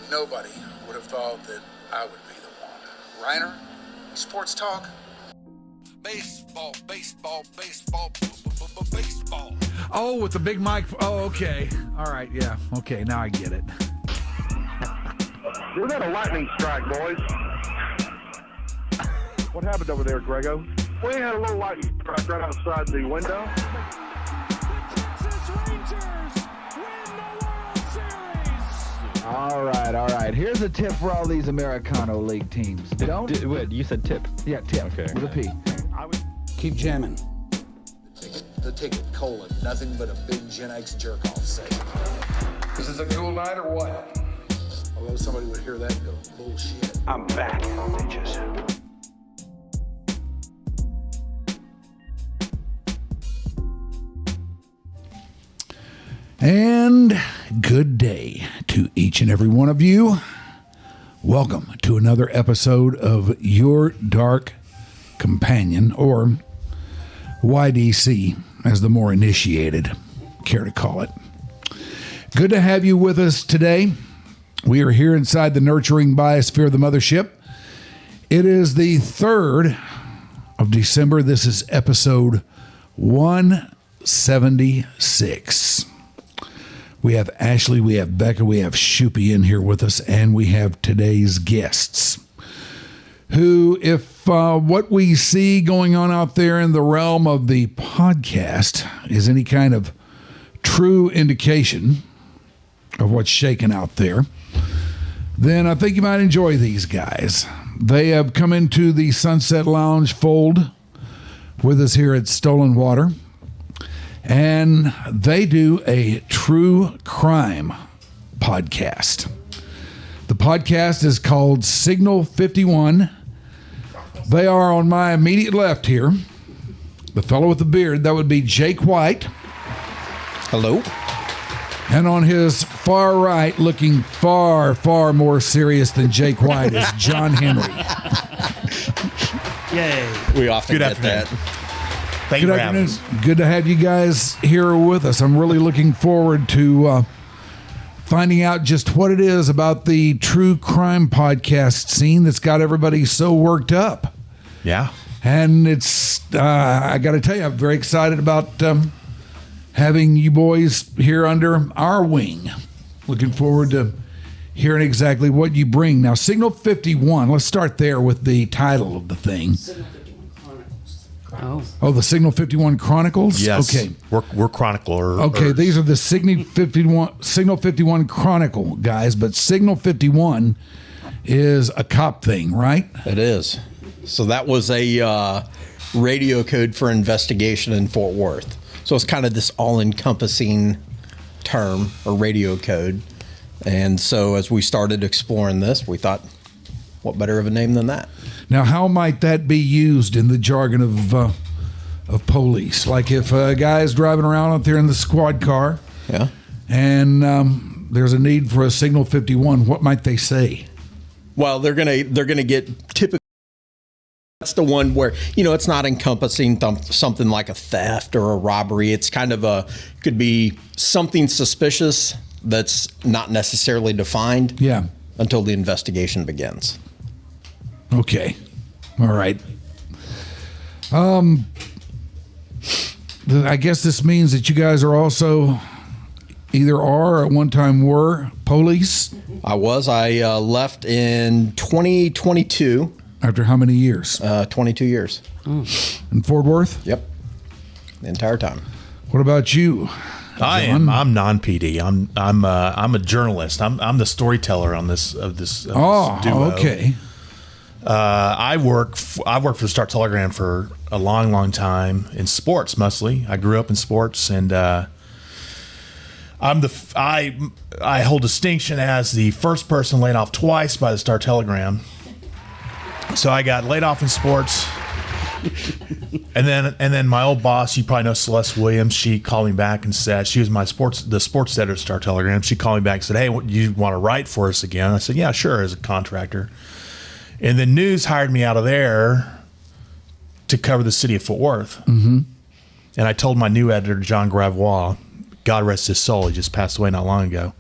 Nobody would have thought that I would be the one. Rhyner, sports talk. Baseball, baseball, baseball, baseball. Oh, with the big mic. Oh, okay. All right, yeah. Okay, now I get it. We got a lightning strike, boys. What happened over there, Grego? We had a little lightning strike right outside the window. The Texas Rangers win the World Series. All right. Here's a tip for all these Americano League teams. Wait, you said tip? Yeah, tip. Okay. With a P. Keep jamming. The ticket, colon, nothing but a big Gen X jerk-off session. This is a cool night or what? Although somebody would hear that and go, bullshit. I'm back, bitches. And good day to each and every one of you. Welcome to another episode of Your Dark Companion, or YDC, as the more initiated care to call it. Good to have you with us today. We are here inside the nurturing biosphere of the mothership. It is the 3rd of December. This is episode 176. We have Ashley, we have Becca, we have Shoopy in here with us, and we have today's guests, who, if what we see going on out there in the realm of the podcast is any kind of true indication of what's shaking out there, then I think you might enjoy these guys. They have come into the Sunset Lounge fold with us here at Stolen Water, and they do a true crime podcast. The podcast is called Signal 51. They are on my immediate left here. The fellow with the beard, that would be Jake White. Hello. And on his far right, looking far, far more serious than Jake White, is John Henry. Yay. We often Good get afternoon. that. Thank you Good for having afternoon. us. Good to have you guys here with us. I'm really looking forward to finding out just what it is about the true crime podcast scene that's got everybody so worked up. Yeah. And it's, I got to tell you, I'm very excited about having you boys here under our wing. Looking forward to hearing exactly what you bring. Now, Signal 51, let's start there with the title of the thing. Oh, the Signal 51 Chronicles? Yes. Okay. We're chronicler. Okay, these are the Signal 51 Chronicle guys, but Signal 51 is a cop thing, right? It is. So that was a radio code for investigation in Fort Worth. So it's kind of this all-encompassing term or radio code. And so as we started exploring this, we thought, what better of a name than that? Now, how might that be used in the jargon of police? Like if a guy is driving around out there in the squad car, Yeah. and there's a need for a Signal 51, what might they say? Well, they're gonna get typically. That's the one where, it's not encompassing something like a theft or a robbery. It's kind of could be something suspicious that's not necessarily defined. Yeah. Until the investigation begins. Okay. All right. I guess this means that you guys are also either are or at one time were police. I left in 2022. After how many years? 22 years. In Fort Worth? Yep. The entire time. What about you? I'm non-PD. I'm a journalist. I'm the storyteller on this duo. Okay. I work for the Star Telegram for a long time in sports mostly. I grew up in sports, and I hold distinction as the first person laid off twice by the Star Telegram. So I got laid off in sports, and then my old boss, you probably know Celeste Williams. She called me back and said she was the sports editor at Star Telegram. She called me back and said, "Hey, you want to write for us again?" I said, "Yeah, sure," as a contractor. And then News hired me out of there to cover the city of Fort Worth. Mm-hmm. And I told my new editor, John Gravois, God rest his soul, he just passed away not long ago.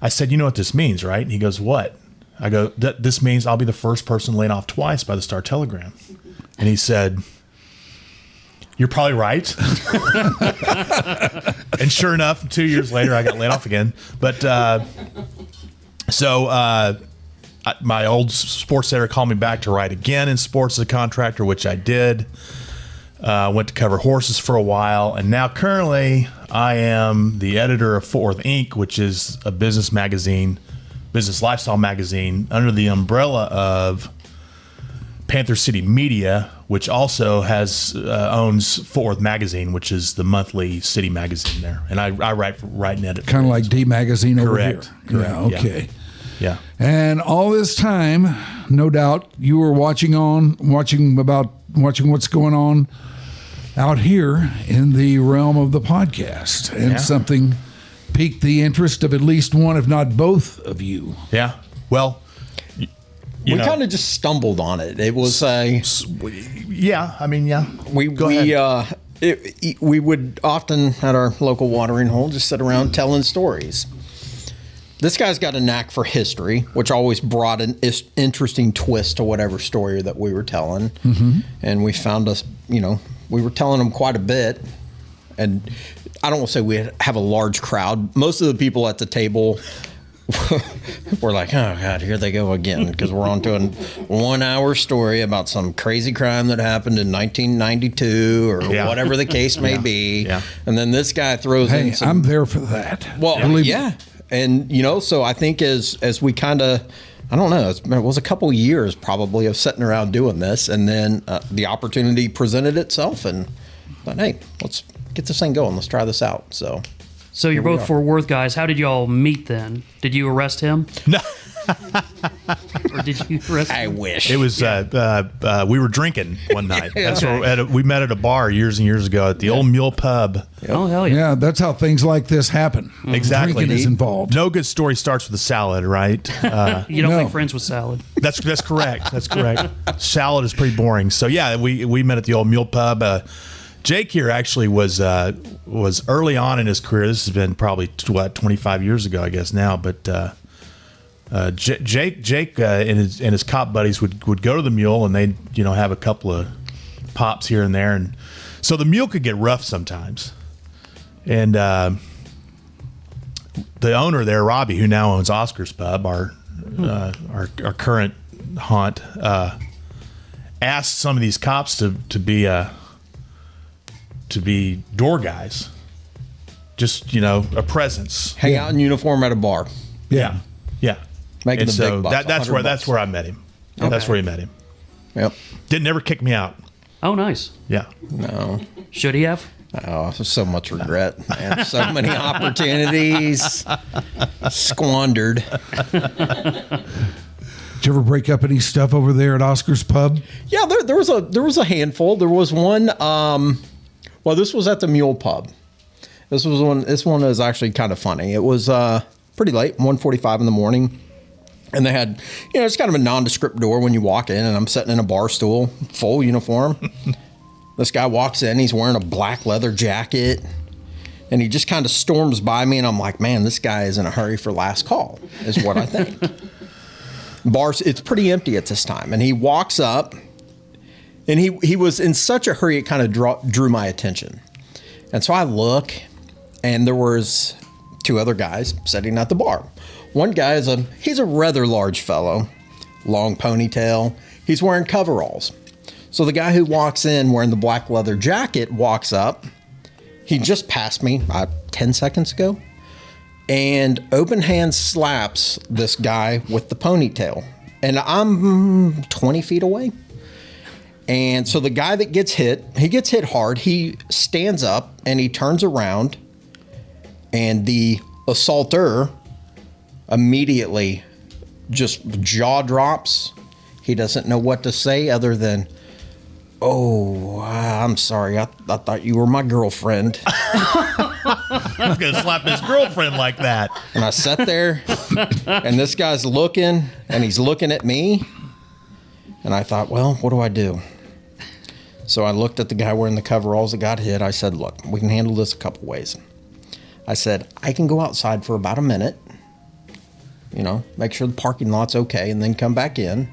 I said, you know what this means, right? And he goes, what? I go, this means I'll be the first person laid off twice by the Star-Telegram. And he said, you're probably right. And sure enough, 2 years later, I got laid off again. But my old sports editor called me back to write again in sports as a contractor, which I did. Went to cover horses for a while. And now currently I am the editor of Fort Worth Inc., which is a business magazine, business lifestyle magazine under the umbrella of Panther City Media, which also owns Fort Worth Magazine, which is the monthly city magazine there. And I write and edit. Kind of like D Magazine over here. Correct. Yeah, okay. Yeah. And all this time, no doubt, you were watching what's going on out here in the realm of the podcast. And something piqued the interest of at least one, if not both of you. Yeah. Well, we kind of just stumbled on it. It was we would often at our local watering hole just sit around telling stories. This guy's got a knack for history, which always brought an interesting twist to whatever story that we were telling. Mm-hmm. And we found we were telling them quite a bit. And I don't want to say we have a large crowd. Most of the people at the table were like, oh, God, here they go again. Because we're on to a 1 hour story about some crazy crime that happened in 1992 or whatever the case may be. Yeah. And then this guy throws in some... I'm there for that. Well, yeah. And, so I think as we kind of, I don't know, it was a couple years probably of sitting around doing this. And then the opportunity presented itself and thought, hey, let's get this thing going. Let's try this out. So you're both Fort Worth guys. How did y'all meet then? Did you arrest him? No. Or did you arrest him? I wish. It was, we were drinking one night. That's where we met at a bar years and years ago at the old Mule pub. Oh, hell yeah. Yeah, that's how things like this happen. Exactly. Drinking is involved. No good story starts with a salad, right? You don't make friends with salad. That's correct. That's correct. Salad is pretty boring. So, yeah, we met at the old Mule pub. Jake here actually was early on in his career. This has been probably 25 years ago, I guess now. But Jake and his cop buddies would go to the Mule, and they'd have a couple of pops here and there, and so the Mule could get rough sometimes. And the owner there, Robbie, who now owns Oscar's Pub, our current haunt, asked some of these cops to be door guys, just a presence, hang out in uniform at a bar. Yeah. Making the big bucks. That's where I met him. Okay. That's where he met him. Yep. Didn't ever kick me out. Oh, nice. Yeah. No. Should he have? Oh, so much regret, man. So many opportunities squandered. Did you ever break up any stuff over there at Oscar's Pub? Yeah, there was a handful. There was one. This was at the Mule Pub. This one is actually kind of funny. It was pretty late, 1:45 in the morning. And they had, it's kind of a nondescript door when you walk in, and I'm sitting in a bar stool, full uniform. This guy walks in, he's wearing a black leather jacket, and he just kind of storms by me, and I'm like, man, this guy is in a hurry for last call, is what I think. Bars, it's pretty empty at this time. And he walks up, and he was in such a hurry, it kind of drew my attention. And so I look, and there was two other guys sitting at the bar. One guy he's a rather large fellow, long ponytail. He's wearing coveralls. So the guy who walks in wearing the black leather jacket walks up. He just passed me 10 seconds ago, and open hand slaps this guy with the ponytail. And I'm 20 feet away. And so the guy that gets hit, he gets hit hard. He stands up and he turns around, and the assaulter immediately just jaw drops. He doesn't know what to say other than, oh, I'm sorry. I thought you were my girlfriend. I was going to slap his girlfriend like that. And I sat there, and this guy's looking, and he's looking at me. And I thought, well, what do I do? So I looked at the guy wearing the coveralls that got hit. I said, look, we can handle this a couple ways. I said, I can go outside for about a minute, make sure the parking lot's okay and then come back in.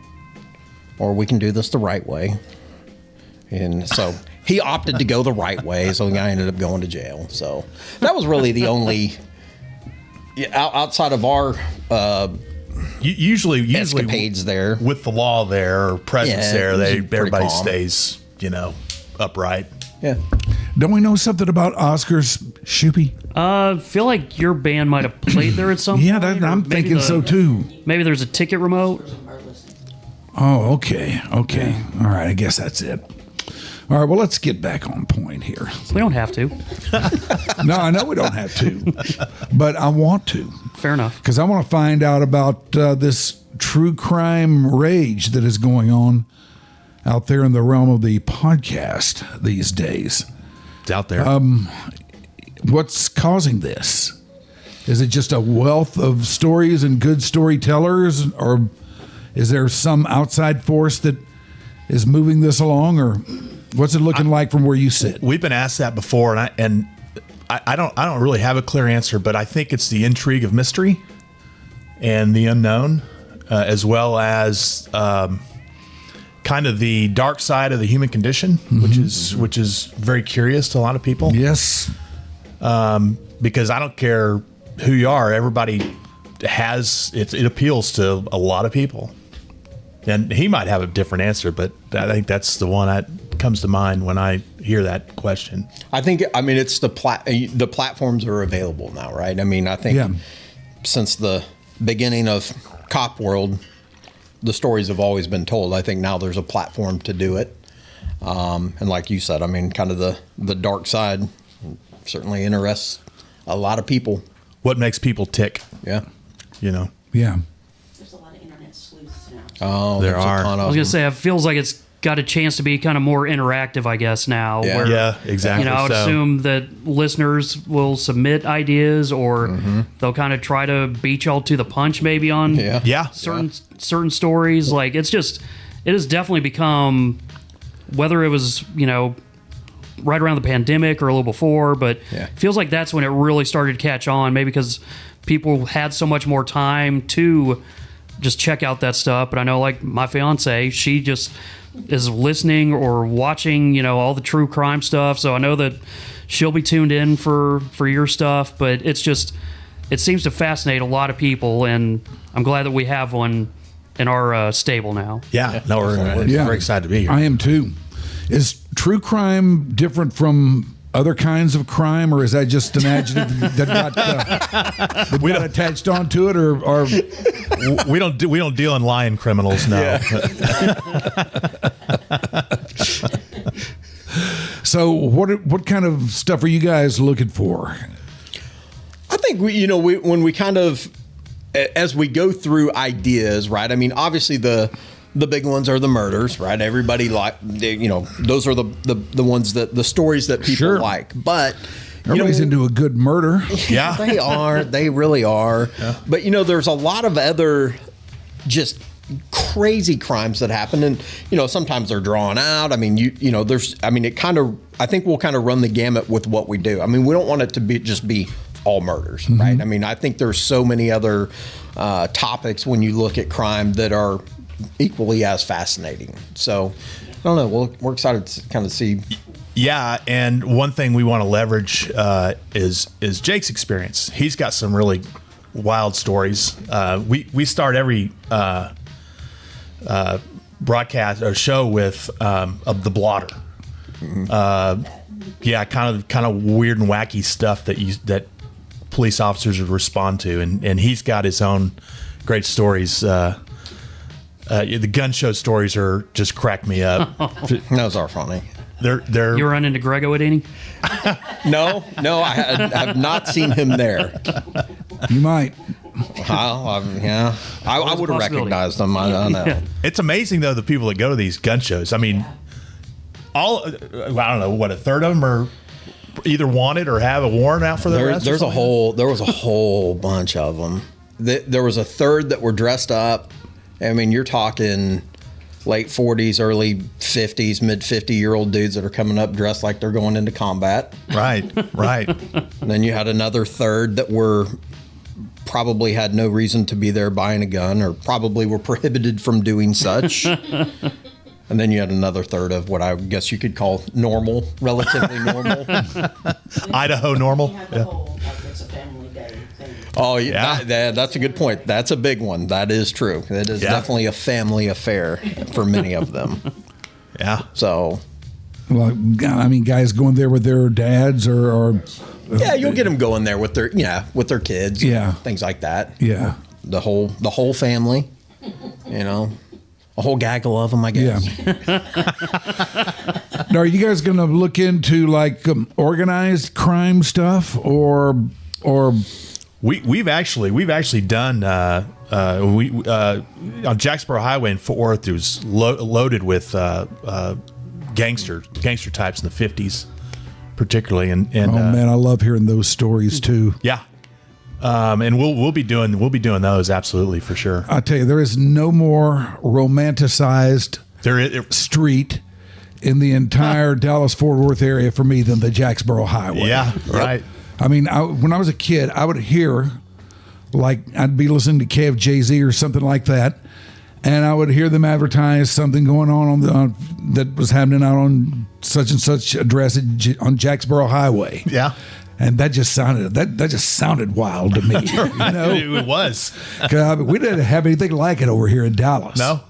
Or we can do this the right way. And so he opted to go the right way, so the guy ended up going to jail. So that was really the only, outside of our usually escapades there. With the law there, or presence there, everybody calm. stays, upright. Yeah. Don't we know something about Oscar's, Shoopy? Feel like your band might have played there at some Yeah, point. I'm thinking so too. Maybe there's a ticket remote. Oh, okay. All right, I guess that's it. All right, well, let's get back on point here. We don't have to. No, I know we don't have to, but I want to. Fair enough. Because I want to find out about this true crime rage that is going on out there in the realm of the podcast these days. It's out there. What's causing this? Is it just a wealth of stories and good storytellers, or is there some outside force that is moving this along, or what's it looking like from where you sit? We've been asked that before, and I don't really have a clear answer, but I think it's the intrigue of mystery and the unknown, as well as kind of the dark side of the human condition, which is very curious to a lot of people. Yes. Because I don't care who you are, everybody has it appeals to a lot of people. And he might have a different answer, but I think that's the one that comes to mind when I hear that question. It's the platforms are available now, right? I think since the beginning of Cop World, the stories have always been told. I think now there's a platform to do it. And like you said, kind of the dark side certainly interests a lot of people. What makes people tick? Yeah. Yeah. There's a lot of internet sleuths now. Oh, there are. I was going to say, it feels like it's got a chance to be kind of more interactive, I guess, now. Yeah, yeah, exactly. I would assume that listeners will submit ideas, or they'll kind of try to beat y'all to the punch maybe on certain stories. Like, it has definitely become, whether it was, right around the pandemic or a little before, but it feels like that's when it really started to catch on, maybe because people had so much more time to just check out that stuff. But I know, like, my fiance, she just is listening or watching, all the true crime stuff. So I know that she'll be tuned in for your stuff, but it seems to fascinate a lot of people, and I'm glad that we have one in our stable now. Yeah, no, we're very excited to be here. I am too. Is true crime different from other kinds of crime, or is that just an adjective that got attached onto it, or we don't deal in lying criminals now. So what kind of stuff are you guys looking for? I think when we kind of, as we go through ideas, right? Obviously the big ones are the murders, right? Everybody those are the ones that the stories that people like. But everybody's into a good murder. Yeah, they are. They really are. Yeah. But there's a lot of other just crazy crimes that happen, and sometimes they're drawn out. There's. It kind of. I think we'll kind of run the gamut with what we do. We don't want it to be all murders, right? I think there's so many other topics when you look at crime that are equally as fascinating. So I don't know. We're excited to kind of see. Yeah, and one thing we want to leverage is Jake's experience. He's got some really wild stories. We start every broadcast or show with the blotter. Kind of weird and wacky stuff that police officers would respond to, and he's got his own great stories. The gun show stories are just crack me up. Those are funny. They're You run into Grego at any? No, I have not seen him there. You might. I would have recognized them. I know. Yeah. It's amazing though, the people that go to these gun shows. I don't know what, a third of them are either wanted or have a warrant out for their arrest. There was a whole bunch of them. There was a third that were dressed up. You're talking late 40s, early 50s, mid 50-year-old dudes that are coming up dressed like they're going into combat. Right. And then you had another third that were probably had no reason to be there buying a gun, or probably were prohibited from doing such. And then you had another third of what I guess you could call normal, relatively normal. Idaho normal. You have the whole, like, it's a family day thing. Oh, yeah, that's a good point. That's a big one. That is true. It is definitely a family affair for many of them. Yeah. So, well, I mean, guys going there with their dads or yeah, you'll get them going there with their kids, things like that. Yeah, the whole family, a whole gaggle of them, I guess. Yeah. Now, are you guys going to look into like organized crime stuff or? We've actually done on Jacksboro Highway in Fort Worth. It was loaded with gangster types in the 50s, particularly. And man, I love hearing those stories too. Yeah, and we'll be doing those absolutely for sure. I tell you, there is no more romanticized street in the entire Dallas-Fort Worth area for me than the Jacksboro Highway. Yeah, right. I mean, when I was a kid, I would hear, like, I'd be listening to KFJZ or something like that, and I would hear them advertise something going on that was happening out on such and such address on Jacksboro Highway. Yeah. And that just sounded wild to me. It was. We didn't have anything like it over here in Dallas. No.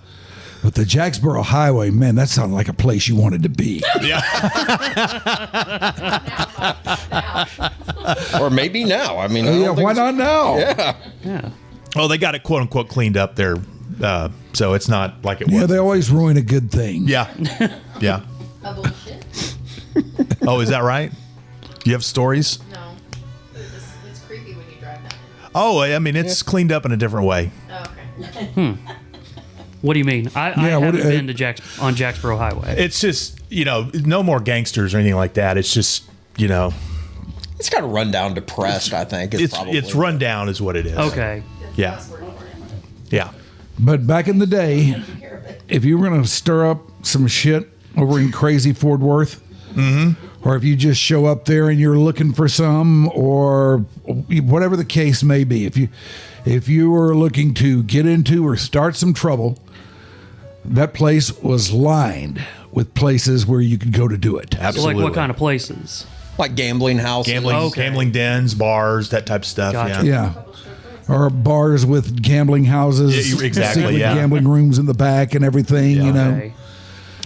But the Jacksboro Highway, man, that sounded like a place you wanted to be. Yeah. Or maybe now. I mean, why not now? Yeah. Oh, they got it quote unquote cleaned up there, so it's not like it was. Yeah, they always ruin a good thing. Yeah. Yeah. Bullshit. Oh, is that right? You have stories? No. It's creepy when you drive down. Oh, I mean, it's cleaned up in a different way. Oh, okay. What do you mean? I haven't been to on Jacksboro Highway. It's just, no more gangsters or anything like that. It's just, it's kind of run down, depressed, I think. It's run down is what it is. Okay. Yeah. Yeah. But back in the day, if you were going to stir up some shit over in crazy Fort Worth, or if you just show up there and you're looking for some, or whatever the case may be, if you were looking to get into or start some trouble, that place was lined with places where you could go to do it. Absolutely. So like what kind of places? Like gambling houses. Gambling dens, bars, that type of stuff. Gotcha. Yeah. Or bars with gambling houses. Yeah, exactly, secret yeah. gambling rooms in the back and everything, Okay.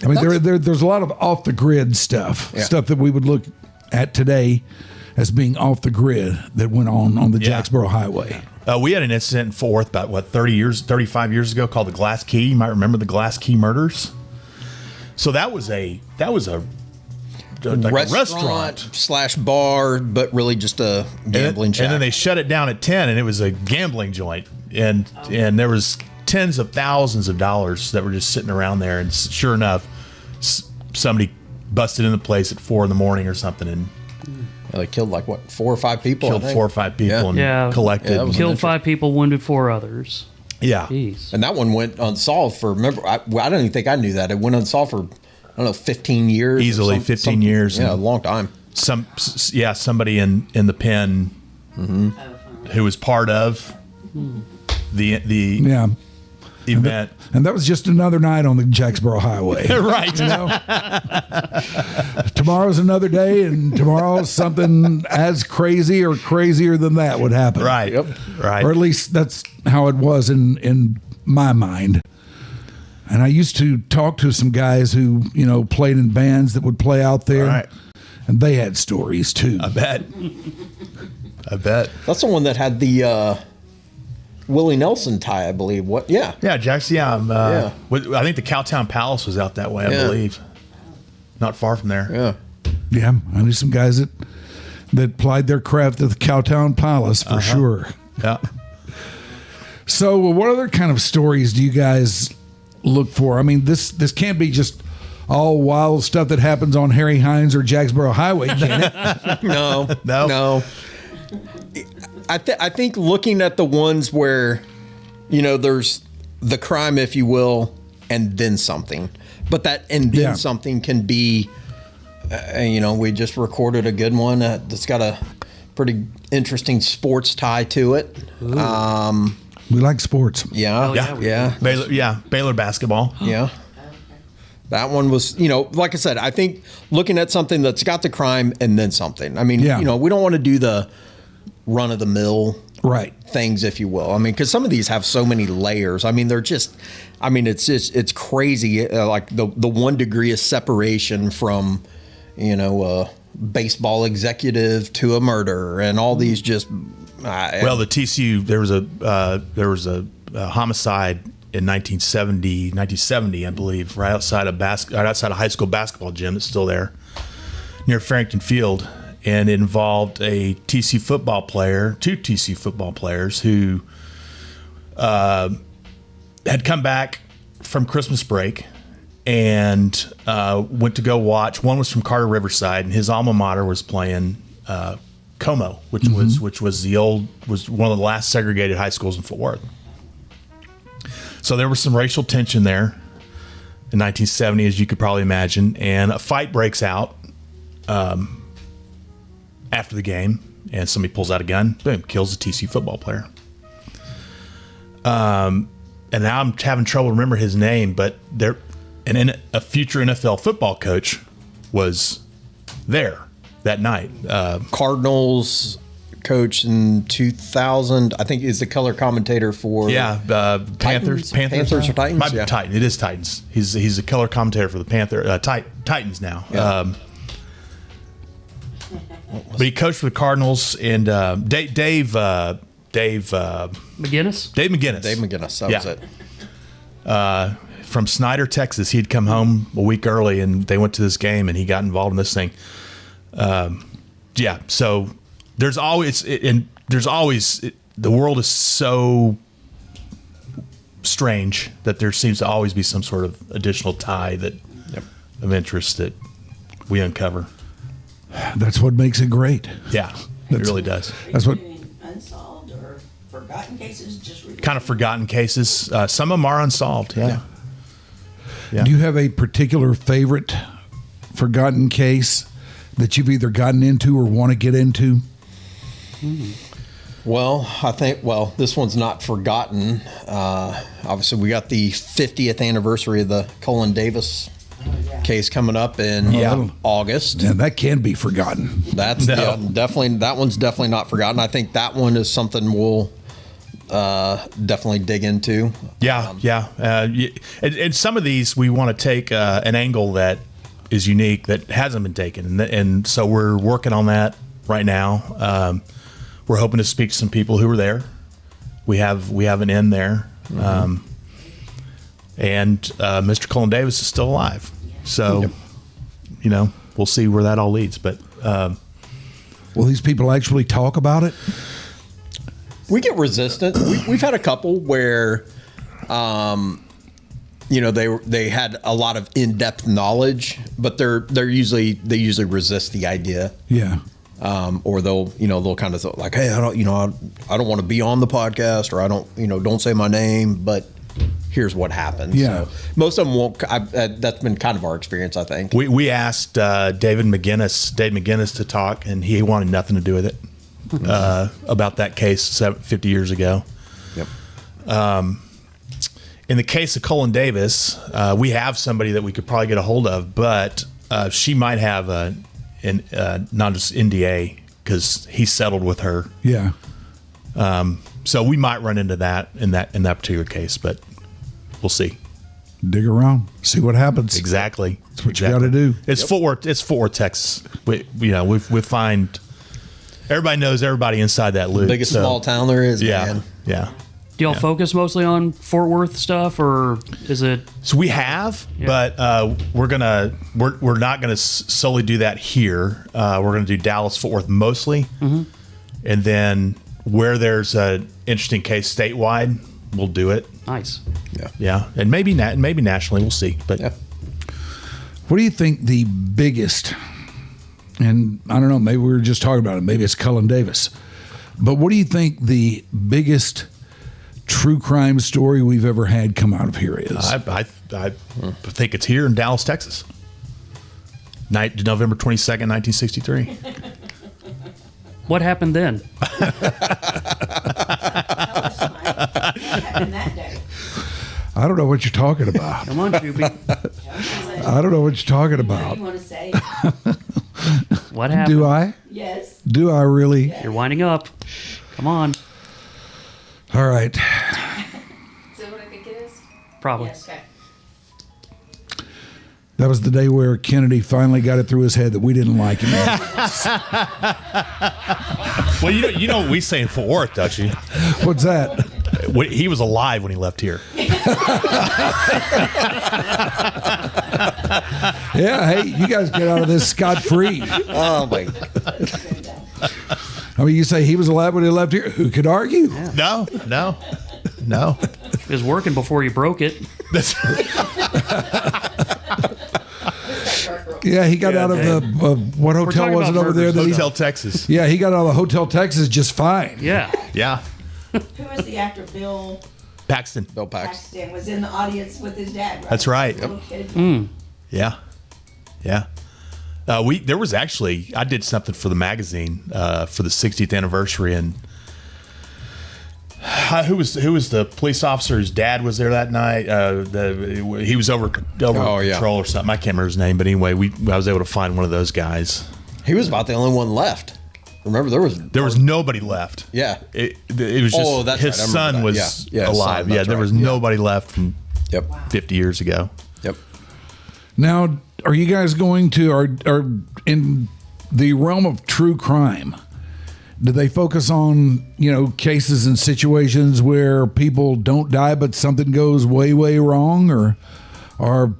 I mean, there's a lot of off the grid stuff that we would look at today as being off the grid that went on the Jacksboro Highway. We had an incident in Fort Worth about 35 years ago called the Glass Key. You might remember the Glass Key murders. So that was a restaurant / bar, but really just a gambling shack. And then they shut it down at 10, and it was a gambling joint. And there was tens of thousands of dollars that were just sitting around there. And sure enough, somebody busted in the place at 4 a.m. or something, and they killed 4 or 5 people. Killed 4 or 5 people and collected. Yeah, killed 5 people, wounded 4 others. Yeah. Jeez. And that one went unsolved for, remember, I don't even think I knew that. It went unsolved for, 15 years. Easily 15 years. Yeah, a long time. Somebody in the pen who was part of the event. And that was just another night on the Jacksboro Highway. Right. Tomorrow's another day, and tomorrow something as crazy or crazier than that would happen. Right. Yep. Right. Or at least that's how it was in my mind. And I used to talk to some guys who, played in bands that would play out there. Right. And they had stories too. I bet. That's the one that had the Willie Nelson tie, I believe. What? Yeah. Yeah, Jackson. Yeah. I think the Cowtown Palace was out that way, I believe. Not far from there. Yeah. Yeah. I knew some guys that plied their craft at the Cowtown Palace for sure. Yeah. So what other kind of stories do you guys look for? I mean, this can't be just all wild stuff that happens on Harry Hines or Jacksboro Highway, can it? No. I think looking at the ones where, there's the crime, if you will, and then something. But that and then something can be, we just recorded a good one that's got a pretty interesting sports tie to it. We like sports. Yeah. Baylor basketball. Yeah. That one was, like I said, I think looking at something that's got the crime and then something. I mean, we don't want to do the run of the mill things, if you will. I mean, because some of these have so many layers. I mean, they're just, it's crazy. Like the 1 degree of separation from, baseball executive to a murder and all these just. The TCU, there was a homicide in 1970, I believe, right outside of a high school basketball gym that's still there near Farrington Field, and it involved two TCU football players who had come back from Christmas break and went to go watch. One was from Carter Riverside, and his alma mater was playing Como, which was one of the last segregated high schools in Fort Worth. So there was some racial tension there in 1970, as you could probably imagine, and a fight breaks out after the game, and somebody pulls out a gun, boom, kills the TCU football player. And now I'm having trouble remembering his name, but a future NFL football coach was there that night. Cardinals coach in 2000, I think, is the color commentator for Panthers or Titans. Might be Titans. It is Titans. He's a color commentator for the Titans now. Yeah. But he coached for the Cardinals, and Dave McGinnis. Dave McGinnis. That was it. From Snyder, Texas. He'd come home a week early, and they went to this game, and he got involved in this thing. So there's always the world is so strange that there seems to always be some sort of additional tie of interest that we uncover. That's what makes it great. Yeah, it really does. That's what unsolved or forgotten cases. Just kind of forgotten cases. Some of them are unsolved. Yeah. Do you have a particular favorite forgotten case that you've either gotten into or want to get into? Well, I think, this one's not forgotten. Obviously, we got the 50th anniversary of the Cullen Davis case coming up in August. Yeah, that can be forgotten. That's definitely, that one's definitely not forgotten. I think that one is something we'll definitely dig into. And some of these we want to take an angle that is unique that hasn't been taken, and so we're working on that right now. We're hoping to speak to some people who were there. We have an in there, and Mr. Cullen Davis is still alive. So, we'll see where that all leads. But will these people actually talk about it? We get resistant. We've had a couple where, they had a lot of in-depth knowledge, but they usually resist the idea. Yeah. Or they'll kind of like, hey, I don't want to be on the podcast, or I don't say my name, but here's what happened. Yeah. So most of them won't. That's been kind of our experience, I think. We asked Dave McGinnis to talk, and he wanted nothing to do with it about that case 50 years ago. Yep. In the case of Cullen Davis, we have somebody that we could probably get a hold of, but she might have not just NDA because he settled with her. Yeah. So we might run into that in that particular case, but we'll see. Dig around, see what happens. Exactly. That's what you got to do. It's Fort Worth, Texas. We find everybody knows everybody inside that loop. Biggest small town there is. Man. Yeah. Do y'all focus mostly on Fort Worth stuff, or is it? So we have, but we're not gonna solely do that here. We're gonna do Dallas, Fort Worth mostly, and then where there's an interesting case statewide, we'll do it. Nice. Yeah, and maybe nationally, we'll see. But what do you think the biggest? And I don't know, maybe we were just talking about it. Maybe it's Cullen Davis, but what do you think the biggest true crime story we've ever had come out of here is? I think it's here in Dallas, Texas. November 22nd, 1963. What happened then? What happened that day? I don't know what you're talking about. Come on, Shoopy. I don't know what you're talking What about. do you want to say? What happened? Do I? Yes. Do I really? You're winding up. Come on. All right. Is that what I think it is? Probably. Yes. Okay. That was the day where Kennedy finally got it through his head that we didn't like him. Well, you know what we say in Fort Worth, don't you? What's that? He was alive when he left here. Yeah, hey, you guys get out of this scot-free. Oh, my God. I mean, you say he was alive when he left here. Who could argue? No. It was working before you broke it. Yeah, he got out of the what hotel talking was it about over there? murders. Hotel Texas. Yeah, he got out of the Hotel Texas just fine. Yeah. Yeah. Who is the actor? Bill Paxton. Bill Paxton. Paxton was in the audience with his dad. Right? That's right. Little kid. Yeah. There was actually, I did something for the magazine for the 60th anniversary, and who was the police officer whose dad was there that night? He was over patrol or something. I can't remember his name, but anyway, I was able to find one of those guys. He was about the only one left. Remember, there was nobody left. Yeah. It was just that's his right. son was alive. Son, there was nobody left from Yep. 50 years ago. Yep. Now, are you guys going to are in the realm of true crime? Do they focus on, cases and situations where people don't die but something goes way, way wrong, or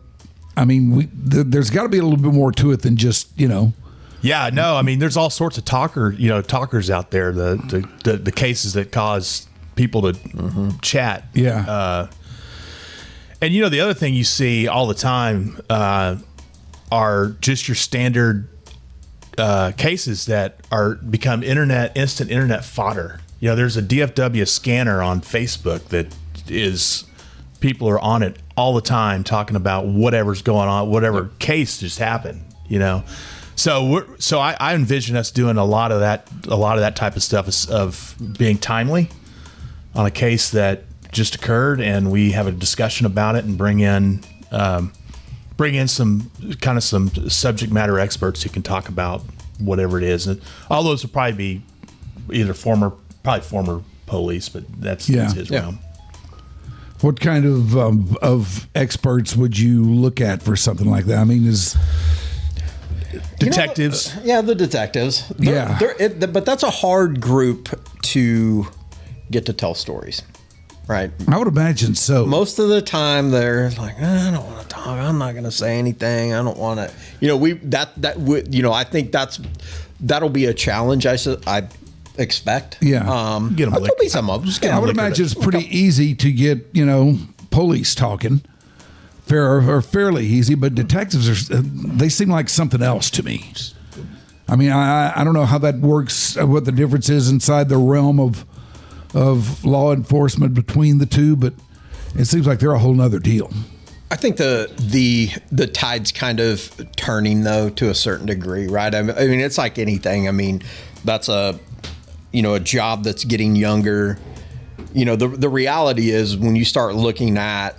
I mean, there's got to be a little bit more to it than just, Yeah, no, I mean, there's all sorts of talkers out there. The cases that cause people to chat. Yeah. And the other thing you see all the time are just your standard cases that become instant internet fodder. There's a DFW scanner on Facebook that is, people are on it all the time talking about whatever's going on, whatever case just happened. So I envision us doing a lot of that type of stuff of being timely on a case that just occurred, and we have a discussion about it and bring in some subject matter experts who can talk about whatever it is. And all those will probably be either former police, but that's his realm. What kind of experts would you look at for something like that? I mean, detectives. The detectives. But that's a hard group to get to tell stories, right? I would imagine so. Most of the time, they're like, I don't want to talk. I'm not going to say anything. I don't want to. I think that'll be a challenge. I expect. Yeah. Get them. There'll be some of them. I would imagine it's pretty easy to get police talking. Fairly easy, but detectives they seem like something else to me. I mean, I don't know how that works, what the difference is inside the realm of law enforcement between the two, but it seems like they're a whole nother deal. I think the tide's kind of turning, though, to a certain degree, right? I mean, it's like anything. I mean, that's a job that's getting younger. The reality is when you start looking at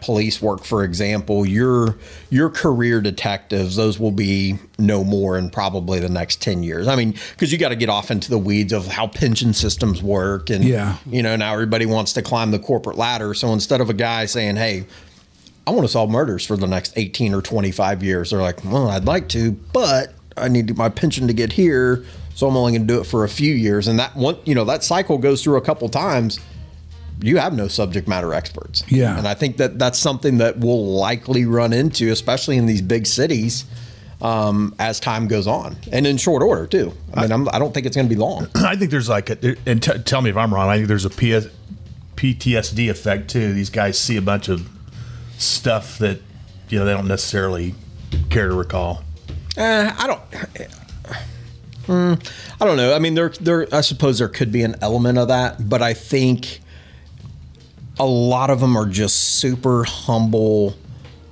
police work, for example, your career detectives, those will be no more in probably the next 10 years. I mean, because you got to get off into the weeds of how pension systems work. And, now everybody wants to climb the corporate ladder. So instead of a guy saying, hey, I want to solve murders for the next 18 or 25 years, they're like, well, I'd like to, but I need my pension to get here. So I'm only going to do it for a few years. And that cycle goes through a couple times. You have no subject matter experts. Yeah. And I think that's something that we'll likely run into, especially in these big cities, as time goes on, and in short order too. I mean, I don't think it's going to be long. I think there's tell me if I'm wrong, I think there's a PTSD effect too. These guys see a bunch of stuff that, they don't necessarily care to recall. I don't know. I mean, I suppose there could be an element of that, but I think a lot of them are just super humble.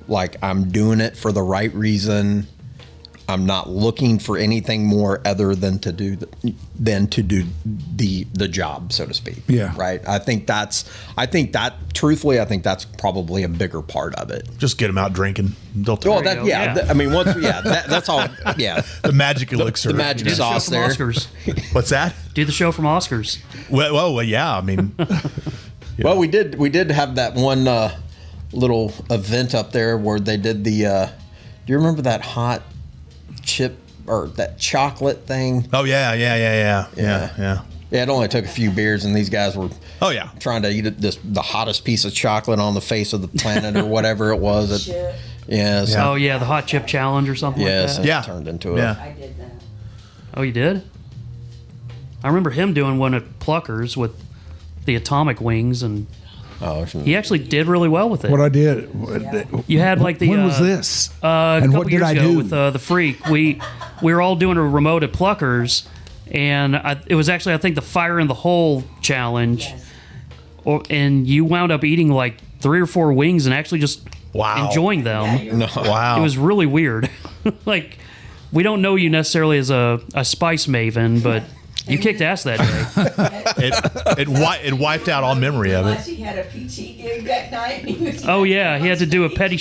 Like, I'm doing it for the right reason. I'm not looking for anything more other than to do the job, so to speak. Yeah. Right. I think that's probably a bigger part of it. Just get them out drinking. They'll I mean, that's all. Yeah. The magic elixir. The magic sauce there. Oscars. What's that? Do the show from Oscars. Well, yeah. I mean, well, we did have that one little event up there where they did the. Do you remember that hot chip or that chocolate thing? Oh yeah. Yeah, it only took a few beers, and these guys were trying to eat the hottest piece of chocolate on the face of the planet or whatever it was. Oh yeah, the hot chip challenge or something like that. Yeah, turned into it. I did that. Oh, you did? I remember him doing one at Pluckers with the atomic wings, and he actually did really well with it. What I did. You had like the. When was this? A and couple what did years I ago do? with the Freak? We were all doing a remote at Pluckers, and it was actually, I think, the Fire in the Hole challenge. Yes. And you wound up eating like 3 or 4 wings and actually just enjoying them. Wow. It was really weird. Like, we don't know you necessarily as a spice maven, but you kicked ass that day. It wiped out all memory of it. He had a PT gig that night. Oh yeah, he had to do a petty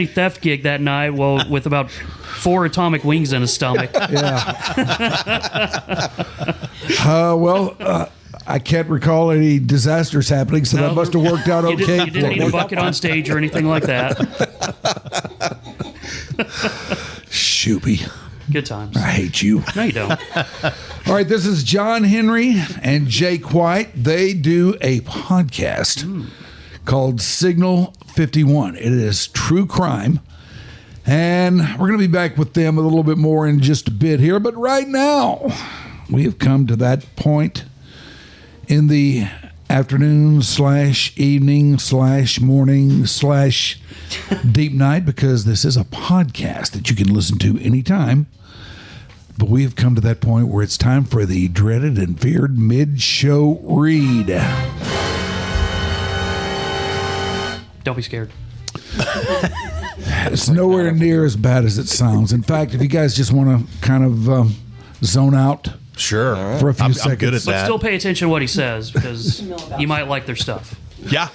theft gig that night. Well, with about 4 atomic wings in his stomach. I can't recall any disasters happening, so that must have worked out okay. You didn't need a bucket on stage or anything like that. Shoopy. Good times. I hate you. No, you don't. All right, this is John Henry and Jake White. They do a podcast called Signal 51. It is true crime. And we're going to be back with them a little bit more in just a bit here. But right now, we have come to that point in the afternoon / evening / morning / deep night, because this is a podcast that you can listen to anytime. But we have come to that point where it's time for the dreaded and feared mid-show read. Don't be scared. It's nowhere near as bad as it sounds. In fact, if you guys just want to kind of zone out for a few seconds. I'm good at But that. still pay attention to what he says, because you might like their stuff. Yeah.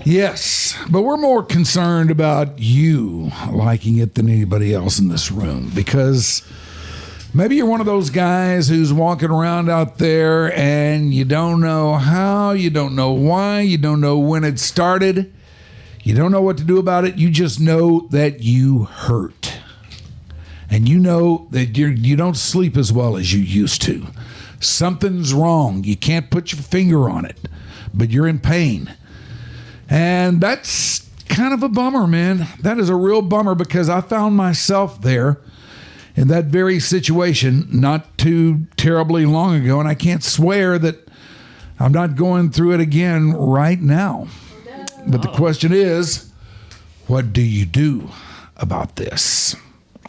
Yes, but we're more concerned about you liking it than anybody else in this room, because maybe you're one of those guys who's walking around out there and you don't know how, you don't know why, you don't know when it started, you don't know what to do about it. You just know that you hurt. And you know that you don't sleep as well as you used to. Something's wrong. You can't put your finger on it, but you're in pain. And that's kind of a bummer, man. That is a real bummer, because I found myself there in that very situation not too terribly long ago, and I can't swear that I'm not going through it again right now. But the question is, what do you do about this?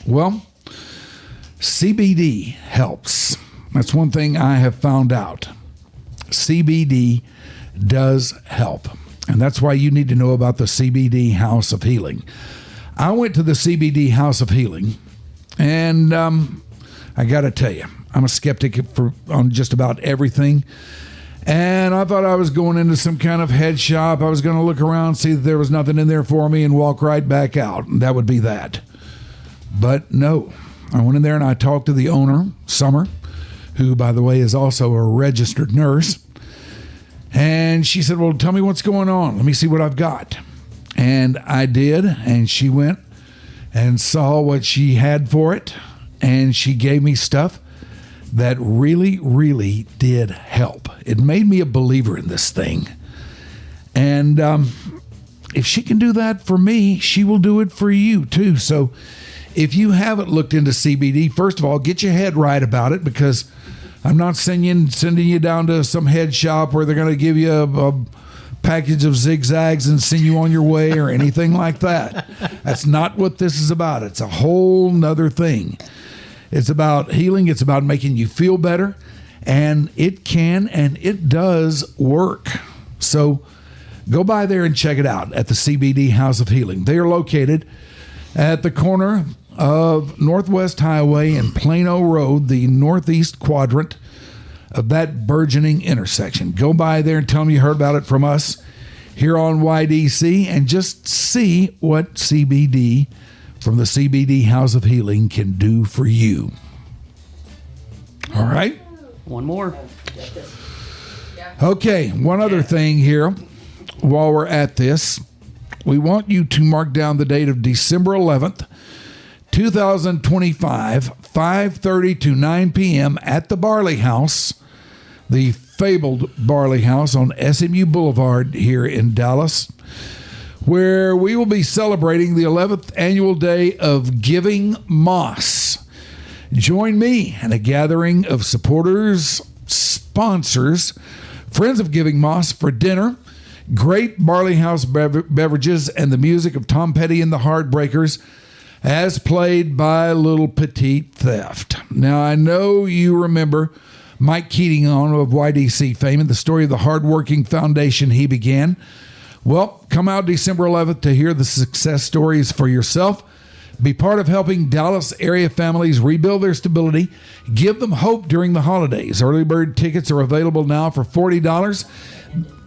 Well, CBD helps. That's one thing I have found out. CBD does help. And that's why you need to know about the CBD House of Healing. I went to the CBD House of Healing, and I got to tell you, I'm a skeptic on just about everything. And I thought I was going into some kind of head shop. I was going to look around, see that there was nothing in there for me, and walk right back out. And that would be that. But no, I went in there and I talked to the owner, Summer, who, by the way, is also a registered nurse. And she said, well, tell me what's going on. Let me see what I've got. And I did. And she went and saw what she had for it. And she gave me stuff that really, really did help. It made me a believer in this thing. And if she can do that for me, she will do it for you too. So if you haven't looked into CBD, first of all, get your head right about it, because I'm not sending you down to some head shop where they're going to give you a package of zigzags and send you on your way or anything like that. That's not what this is about. It's a whole nother thing. It's about healing. It's about making you feel better. And it can and it does work. So go by there and check it out at the CBD House of Healing. They are located at the corner of Northwest Highway and Plano Road, the northeast quadrant of that burgeoning intersection. Go by there and tell them you heard about it from us here on YDC, and just see what CBD from the CBD House of Healing can do for you. All right? One more. Okay, one other thing here while we're at this. We want you to mark down the date of December 11th, 2025, 5:30 to 9 p.m. at the Barley House, the fabled Barley House on SMU Boulevard here in Dallas, where we will be celebrating the 11th annual day of Giving Moss. Join me in a gathering of supporters, sponsors, friends of Giving Moss for dinner, great Barley House beverages, and the music of Tom Petty and the Heartbreakers, as played by Little Petite Theft. Now, I know you remember Mike Keating of YDC fame and the story of the hardworking foundation he began. Well, come out December 11th to hear the success stories for yourself. Be part of helping Dallas area families rebuild their stability. Give them hope during the holidays. Early bird tickets are available now for $40.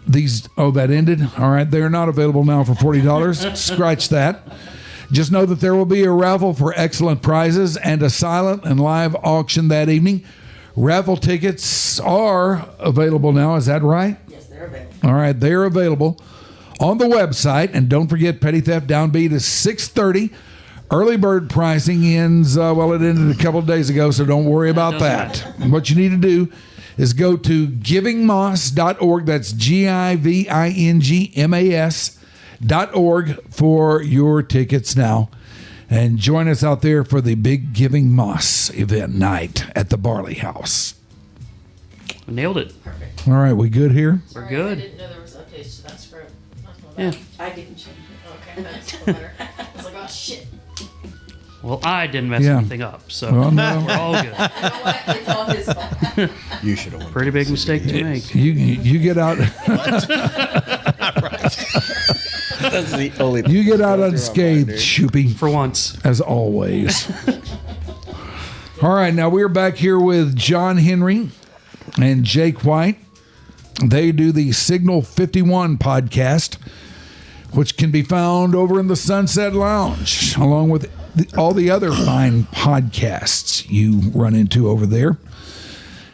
That ended. All right, they're not available now for $40. Scratch that. Just know that there will be a raffle for excellent prizes and a silent and live auction that evening. Raffle tickets are available now. Is that right? Yes, they're available. All right, they're available on the website. And don't forget, Petty Theft Downbeat is 6:30. Early bird pricing ends, it ended a couple of days ago, so don't worry about that. What you need to do is go to givingmoss.org. That's GIVINGMAS.org for your tickets now. And join us out there for the big Giving Moss event night at the Barley House. Nailed it. Perfect. All right, we good here? We're good. I didn't know there was updates to that script. Yeah. I didn't change it. Okay, that's better. I was like, oh shit. Well, I didn't mess anything up, so Well, no. we're all good. You know what? It's all his fault. You should have. Pretty big mistake to make. You get out. That's the only. You get out unscathed, Shoopy. For once. As always. All right, now we're back here with John Henry and Jake White. They do the Signal 51 podcast, which can be found over in the Sunset Lounge, along with all the other fine podcasts you run into over there.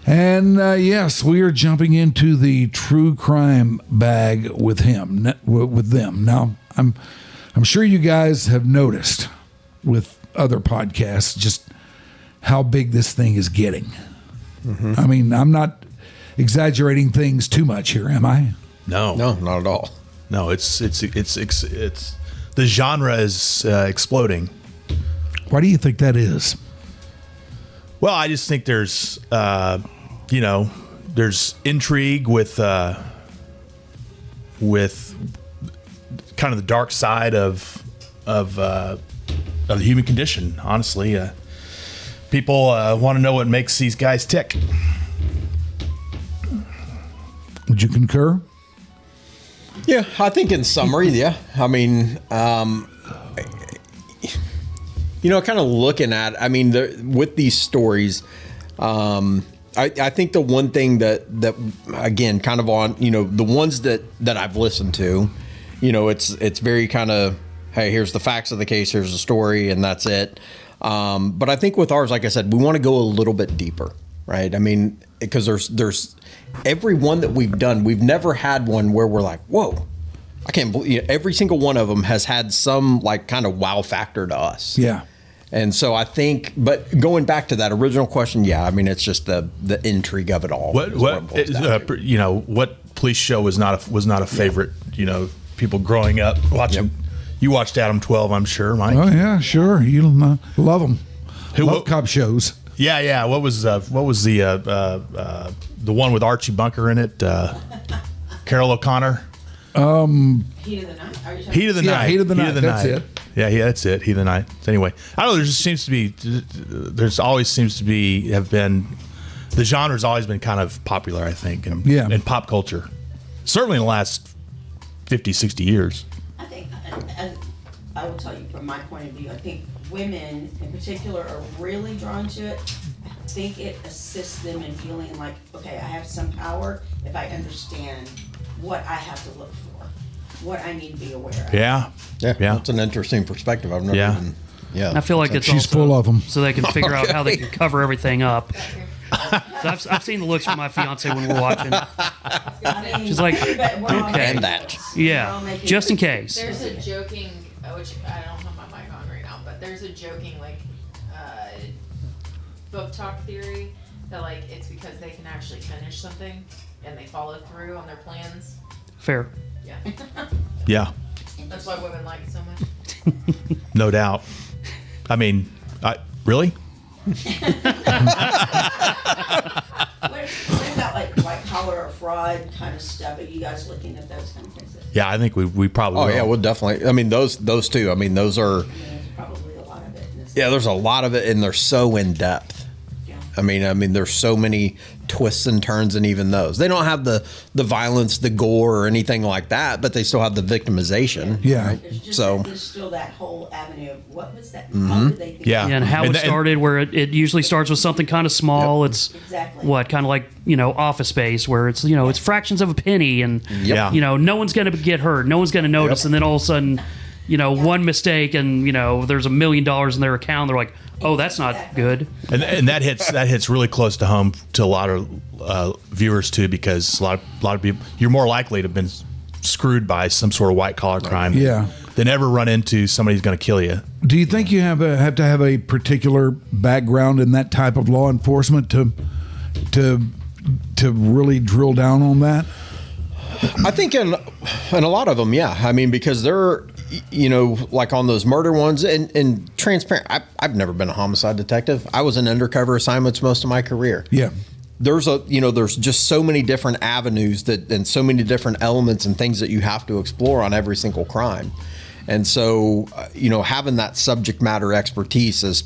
And yes, we are jumping into the true crime bag with them. Now, I'm sure you guys have noticed with other podcasts just how big this thing is getting. Mm-hmm. I mean, I'm not exaggerating things too much here, am I? No, not at all. No, it's the genre is exploding. Why do you think that is? Well, I just think there's there's intrigue with kind of the dark side of the human condition. Honestly, people want to know what makes these guys tick. Would you concur? Yeah, I think in summary, yeah. I mean, kind of looking at, with these stories, I think the one thing that again, kind of on, the ones that I've listened to, it's very kind of, hey, here's the facts of the case, here's the story, and that's it. But I think with ours, like I said, we want to go a little bit deeper, right? I mean, because there's every one that we've done, we've never had one where we're like, whoa, I can't believe, every single one of them has had some like kind of wow factor to us. Yeah. And so I think, but going back to that original question, yeah, I mean, it's just the intrigue of it all. What police show was not a favorite, people growing up watching. Yep. You watched Adam 12, I'm sure, Mike. Oh yeah, sure. You love them. Love cop shows. Yeah. What was the one with Archie Bunker in it? Carol O'Connor. Heat of the Night. Heat of the Night. That's it. Yeah, that's it. Heat of the Night. Anyway, I don't know. The genre's always been kind of popular, I think, in pop culture. Certainly in the last 50, 60 years. I think I will tell you from my point of view, I think women in particular are really drawn to it. I think it assists them in feeling like, okay, I have some power if I understand what I have to look for, what I need to be aware of. Yeah. That's an interesting perspective. I've never even. Yeah, I feel like it's she's also full of them, so they can figure out how they can cover everything up. So I've seen the looks from my fiance when we're watching. She's like, okay, yeah, just in case. There's a joking, which I don't have my mic on right now, but there's a joking book talk theory that like it's because they can actually finish something and they follow through on their plans. Fair. Yeah. Yeah. That's why women like it so much. No doubt. I mean, really? What about like white collar or fraud kind of stuff? Are you guys looking at those kind of things? Yeah, I think we probably Oh will. yeah, we'll definitely. I mean, those two. I mean, those are. There's probably a lot of it. Yeah, there's a lot of it, and they're so in depth. I mean, there's so many twists and turns, and even those they don't have the violence, the gore, or anything like that, but they still have the victimization. Yeah. Right? There's still that whole avenue of what was that? How did they think And how it started, where it usually starts with something kind of small. It's what kind of like Office Space, where it's it's fractions of a penny, and no one's going to get hurt, no one's going to notice, and then all of a sudden, one mistake, and there's $1 million in their account. They're like, oh, that's not good. And that hits really close to home to a lot of viewers too, because a lot of people, you're more likely to have been screwed by some sort of white collar crime than ever run into somebody who's going to kill you. Do you think you have to have a particular background in that type of law enforcement to really drill down on that? I think in a lot of them, yeah. I mean, because they're, like on those murder ones and transparent. I've never been a homicide detective. I was in undercover assignments most of my career. Yeah. There's there's just so many different avenues and so many different elements and things that you have to explore on every single crime. And so, having that subject matter expertise is,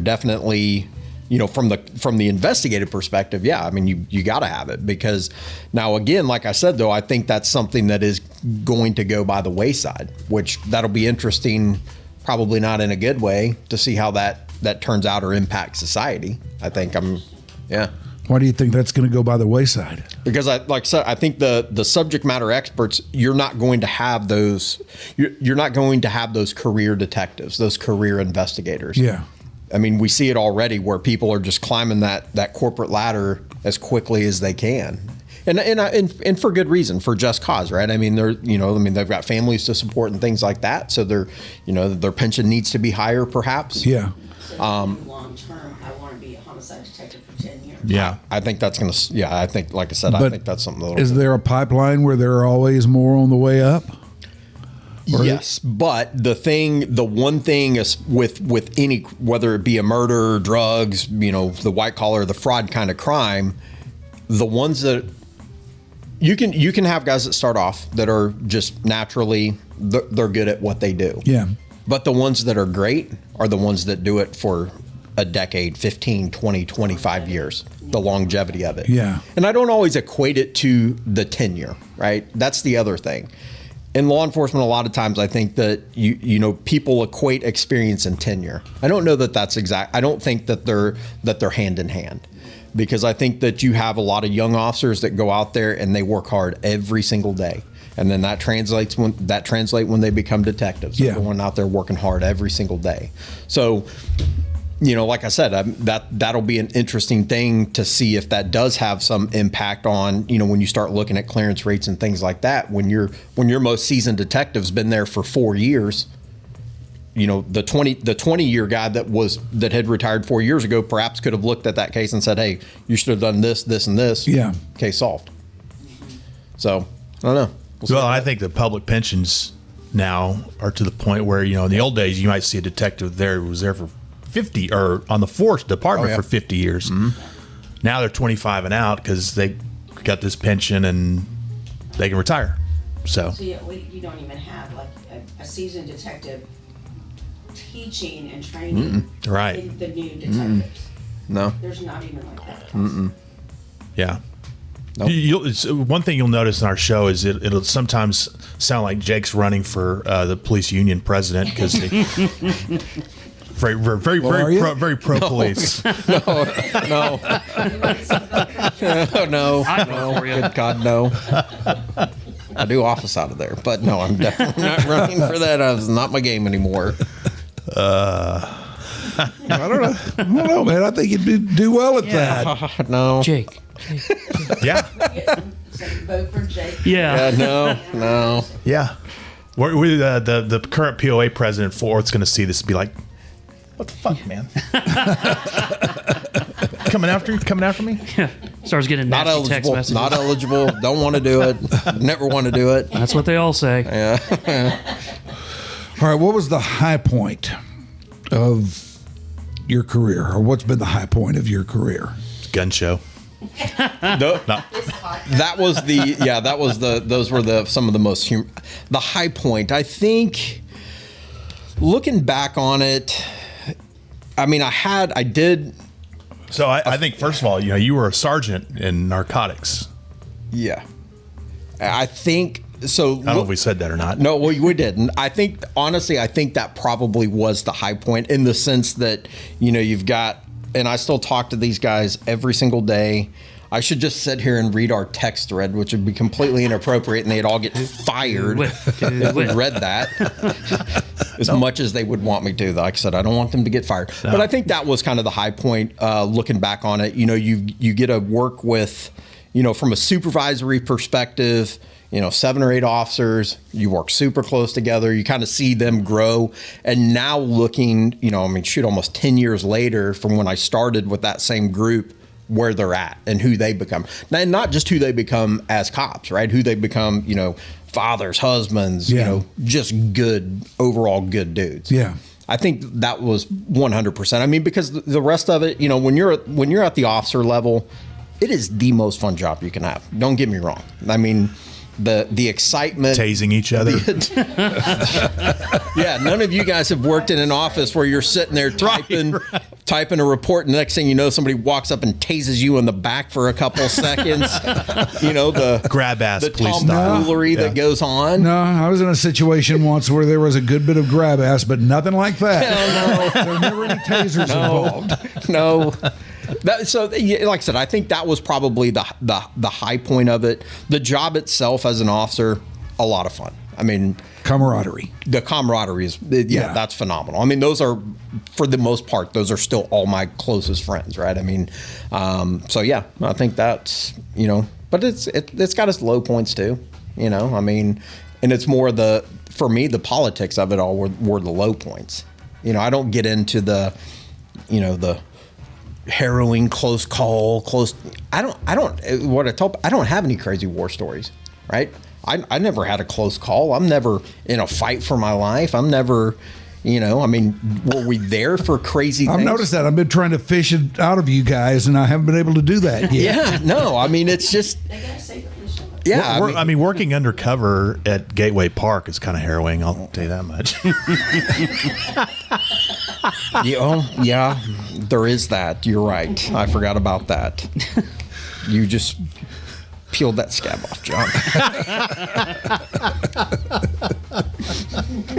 definitely, from the investigative perspective, yeah, I mean, you got to have it, because now, again, like I said, though, I think that's something that is going to go by the wayside, which that'll be interesting, probably not in a good way, to see how that turns out or impacts society. I think Why do you think that's going to go by the wayside? Because I think the subject matter experts, you're not going to have those. You're not going to have those career detectives, those career investigators. Yeah. I mean, we see it already where people are just climbing that corporate ladder as quickly as they can, and for good reason, for just cause, right? I mean, they've got families to support and things like that, so their pension needs to be higher, perhaps. Yeah. Long term, I want to be a homicide detective for 10 years. Yeah, I think that's gonna. Yeah, I think, like I said, I think that's something. Is there a pipeline where there are always more on the way up? Yes, but the one thing is with any, whether it be a murder, drugs, the white collar, the fraud kind of crime, the ones that you can have guys that start off that are just naturally they're good at what they do. Yeah. But the ones that are great are the ones that do it for a decade, 15, 20, 25 years, the longevity of it. Yeah. And I don't always equate it to the tenure, right? That's the other thing. In law enforcement, a lot of times I think that people equate experience and tenure. I don't know that that's exact. I don't think that they're hand in hand, because I think that you have a lot of young officers that go out there and they work hard every single day, and then that translates when they become detectives. They're going out there working hard every single day. So, like I said, that'll be an interesting thing to see if that does have some impact on, when you start looking at clearance rates and things like that. When your most seasoned detective's been there for 4 years, the 20-year guy that had retired 4 years ago perhaps could have looked at that case and said, hey, you should have done this, this, and this. Yeah. Case solved. So I don't know. Well, I think the public pensions now are to the point where, in the old days, you might see a detective there who was there for 50 or on the force department for 50 years. Mm-hmm. Now they're 25 and out because they got this pension and they can retire. So you don't even have like a seasoned detective teaching and training the new detectives. No. There's not even like that. Yeah. Nope. One thing you'll notice in our show is it'll sometimes sound like Jake's running for the police union president because very pro police. No. Good God, no. I do office out of there, but no, I'm definitely not running for that. It's not my game anymore. I don't know, man. I think you'd do well at that. No. Jake. Yeah. Vote for Jake. Yeah. No. Yeah. We the current POA president for it's going to see this and be like, what the fuck, man? Coming after me? Yeah. Starts getting Not nasty text eligible. messages. Not eligible. Don't want to do it. Never want to do it. That's what they all say. Yeah. All right, what was the high point of your career, or what's been the high point of your career? Gun show. That was those were some of the most the high point. I think looking back on it, I mean, I did. So I think first of all, you were a sergeant in narcotics. Yeah. I think so. I don't know if we said that or not. No, we didn't. I think that probably was the high point in the sense that, you've got, and I still talk to these guys every single day. I should just sit here and read our text thread, which would be completely inappropriate, and they'd all get fired if we read that. As much as they would want me to. Like I said, I don't want them to get fired. No. But I think that was kind of the high point looking back on it. You get to work with, from a supervisory perspective, 7 or 8 officers, you work super close together. You kind of see them grow. And now looking, almost 10 years later from when I started with that same group, where they're at and who they become. And not just who they become as cops, right? Who they become, fathers, husbands, just good, overall good dudes. Yeah. I think that was 100%. I mean, because the rest of it, when you're at the officer level, it is the most fun job you can have. Don't get me wrong. I mean, the excitement, tasing each other. Yeah, none of you guys have worked in an office where you're sitting there typing a report, and the next thing you know, somebody walks up and tases you in the back for a couple of seconds. The grab ass, the police tomfoolery that goes on. No, I was in a situation once where there was a good bit of grab ass, but nothing like that. There were never any tasers involved. No. So, like I said, I think that was probably the high point of it. The job itself as an officer, a lot of fun. I mean, camaraderie. The camaraderie is, that's phenomenal. I mean, those are, for the most part, those are still all my closest friends, right? I mean, I think that's, but it's got its low points too, I mean, and it's more for me, the politics of it all were the low points. I don't get into the harrowing close call, I don't have any crazy war stories, right? I never had a close call. I'm never in a fight for my life. I'm never, were we there for crazy things? I've noticed that. I've been trying to fish it out of you guys, and I haven't been able to do that yet. Yeah, no, I mean, it's just... Yeah, working undercover at Gateway Park is kind of harrowing. I'll tell you that much. Yeah, there is that. You're right. I forgot about that. You just peeled that scab off, John.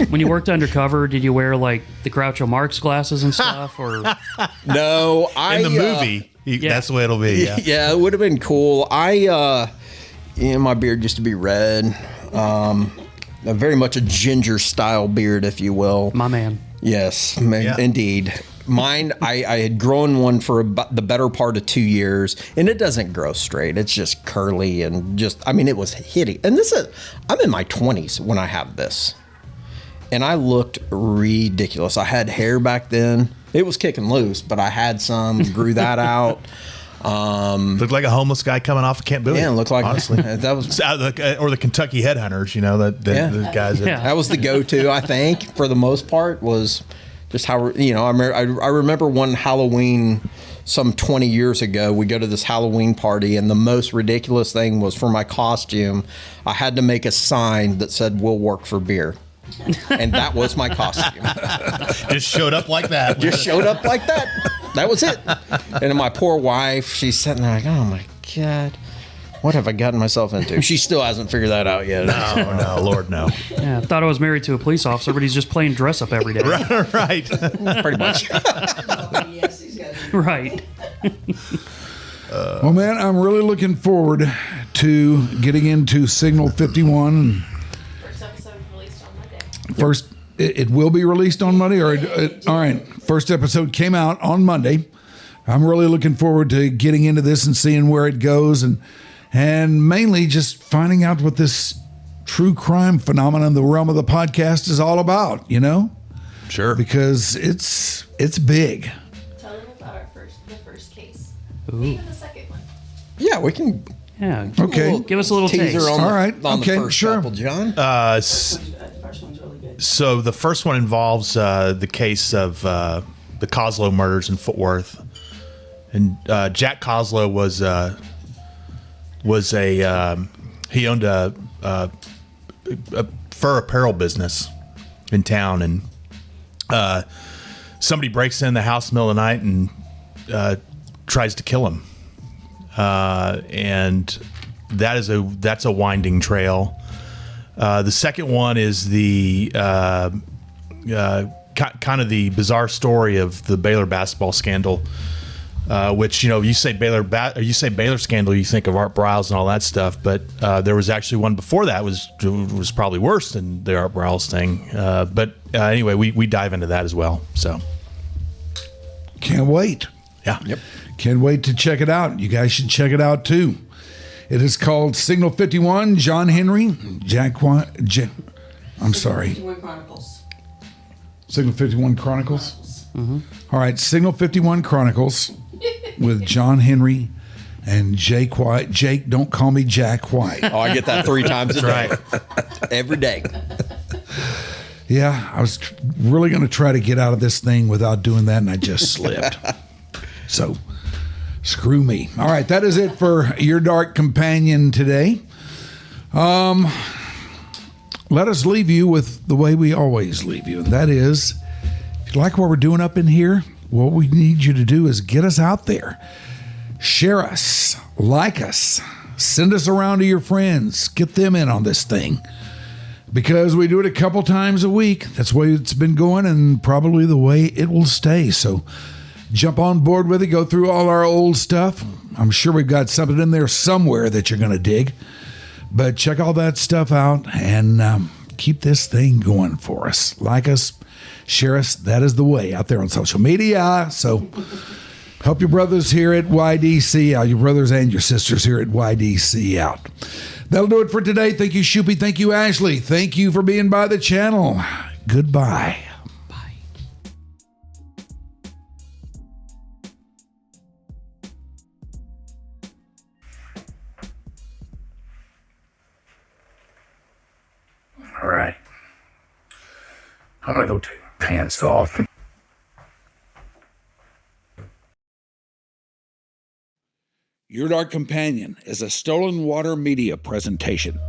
When you worked undercover, did you wear like the Groucho Marx glasses and stuff, or no? In the movie, that's the way it'll be. Yeah, it would have been cool. My beard used to be red, very much a ginger style beard, if you will. My man. Yes, indeed. Mine, I had grown one for the better part of 2 years, and it doesn't grow straight. It's just curly and it was hideous. And I'm in my 20s when I have this, and I looked ridiculous. I had hair back then. It was kicking loose, but I had some, grew that out. Looked like a homeless guy coming off of Camp Bowie. Yeah, looked like, honestly. That was, or the Kentucky Headhunters. The guys. That was the go-to. I think for the most part was just how I remember one Halloween some 20 years ago. We go to this Halloween party, and the most ridiculous thing was for my costume, I had to make a sign that said "We'll work for beer." And that was my costume. Just showed up like that. That was it. And my poor wife, she's sitting there like, oh my God. What have I gotten myself into? She still hasn't figured that out yet. No, Lord, no. Yeah, I thought I was married to a police officer, but he's just playing dress up every day. Right. Pretty much. Yes, he's got it. Right. Well, man, I'm really looking forward to getting into Signal 51. First episode released on Monday. First, it will be released on Monday, or all right. First episode came out on Monday. I'm really looking forward to getting into this and seeing where it goes, and mainly just finding out what this true crime phenomenon in the realm of the podcast is all about. You know, Sure. because it's big. Tell them about the first case. Ooh. Even the second one. Yeah, we can. Yeah. Okay. Give us a little teaser taste. on All the, right. on Okay, the first sure. couple, John. The first one's really good. So the first one involves the case of the Koslow murders in Fort Worth, and Jack Koslow he owned a fur apparel business in town, and somebody breaks in the house in the middle of the night and tries to kill him, and that's a winding trail. The second one is the kind of the bizarre story of the Baylor basketball scandal, which, you know, you say Baylor scandal, you think of Art Briles and all that stuff, but there was actually one before that was probably worse than the Art Briles thing. But anyway, we dive into that as well. So Can't wait. yeah, Yep. Can't wait to check it out. You guys should check it out too. It is called Signal 51, John Henry, I'm sorry, 51 Chronicles. Signal 51 Chronicles. Mm-hmm. All right, Signal 51 Chronicles with John Henry and Jake White. Jake, don't call me Jack White. Oh, I get that 3 times a day. right. Every day. Yeah, I was really going to try to get out of this thing without doing that, and I just slipped. So, screw me. All right, that is it for Your Dark Companion today. Let us leave you with the way we always leave you, and that is, if you like what we're doing up in here, what we need you to do is get us out there. Share us, like us, send us around to your friends, get them in on this thing. Because we do it a couple times a week. That's the way it's been going, and probably the way it will stay. So jump on board with it. Go through all our old stuff. I'm sure we've got something in there somewhere that you're going to dig. But check all that stuff out and keep this thing going for us. Like us, share us. That is the way out there on social media. So help your brothers here at YDC out. Your brothers and your sisters here at YDC out. That'll do it for today. Thank you, Shoopy. Thank you, Ashley. Thank you for being by the channel. Goodbye. Bye. All right. I'm going to go take my pants off. Your Dark Companion is a Stolen Water Media presentation.